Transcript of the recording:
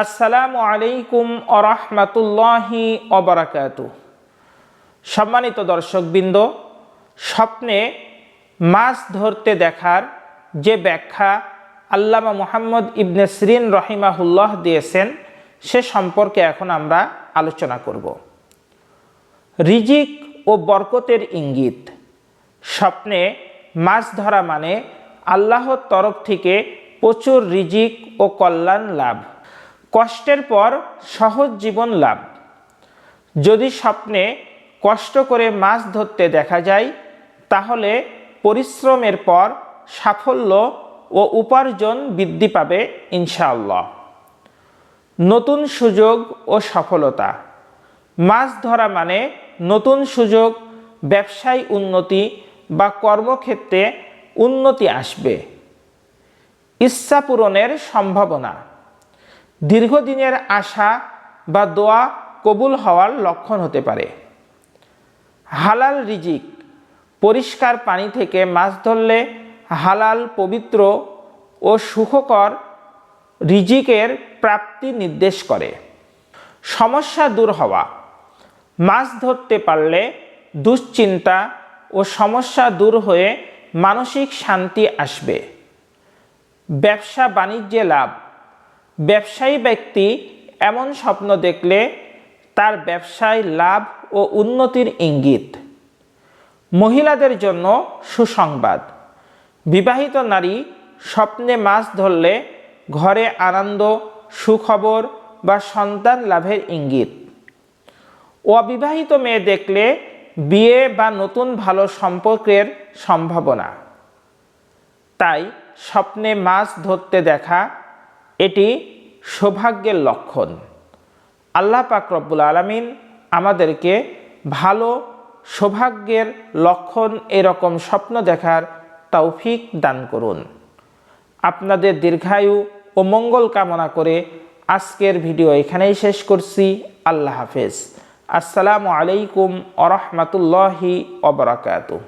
আসসালামু আলাইকুম ওয়া রাহমাতুল্লাহি ওয়া বারাকাতুহু। সম্মানিত দর্শকবৃন্দ, স্বপ্নে মাছ ধরতে দেখার যে ব্যাখ্যা আল্লামা মুহাম্মদ ইবনে সিরিন রহিমাহুল্লাহ দিয়েছেন সে সম্পর্কে এখন আমরা আলোচনা করব। রিজিক ও বরকতের ইঙ্গিত। স্বপ্নে মাছ ধরা মানে আল্লাহর তরফ থেকে প্রচুর রিজিক ও কল্যাণ লাভ, কষ্টের পর সহজ জীবন লাভ। যদি স্বপ্নে কষ্ট করে মাছ ধরতে দেখা যায় তাহলে পরিশ্রমের পর সাফল্য ও উপার্জন বৃদ্ধি পাবে ইনশাআল্লাহ। নতুন সুযোগ ও সফলতা। মাছ ধরা মানে নতুন সুযোগ, ব্যবসায় উন্নতি বা কর্মক্ষেত্রে উন্নতি আসবে। ইচ্ছা পূরণের সম্ভাবনা। দীর্ঘদিনের আশা বা দোয়া কবুল হওয়ার লক্ষণ হতে পারে। হালাল রিজিক। পরিষ্কার পানি থেকে মাছ ধরলে হালাল, পবিত্র ও সুখকর রিজিকের প্রাপ্তি নির্দেশ করে। সমস্যা দূর হওয়া। মাছ ধরতে পারলে দুশ্চিন্তা ও সমস্যা দূর হয়ে মানসিক শান্তি আসবে। ব্যবসা বাণিজ্যে লাভ। ব্যবসায়ী ব্যক্তি এমন স্বপ্ন দেখলে তার ব্যবসায় লাভ ও উন্নতির ইঙ্গিত। মহিলাদের জন্য সুসংবাদ। বিবাহিত নারী স্বপ্নে মাছ ধরলে ঘরে আনন্দ, সুখবর বা সন্তান লাভের ইঙ্গিত। অবিবাহিত মেয়ে দেখলে বিয়ে বা নতুন ভালো সম্পর্কের সম্ভাবনা। তাই স্বপ্নে মাছ ধরতে দেখা এটি সৌভাগ্যের লক্ষণ। আল্লাহ পাক রব্বুল আলামিন আমাদেরকে ভালো সৌভাগ্যের লক্ষণ এরকম স্বপ্ন দেখার তৌফিক দান করুন। আপনাদের দীর্ঘায়ু ও মঙ্গল কামনা করে আজকের ভিডিও এখানেই শেষ করছি। আল্লাহ হাফেজ। আসসালামু আলাইকুম ওয়া রাহমাতুল্লাহি ওয়া বারাকাতুহু।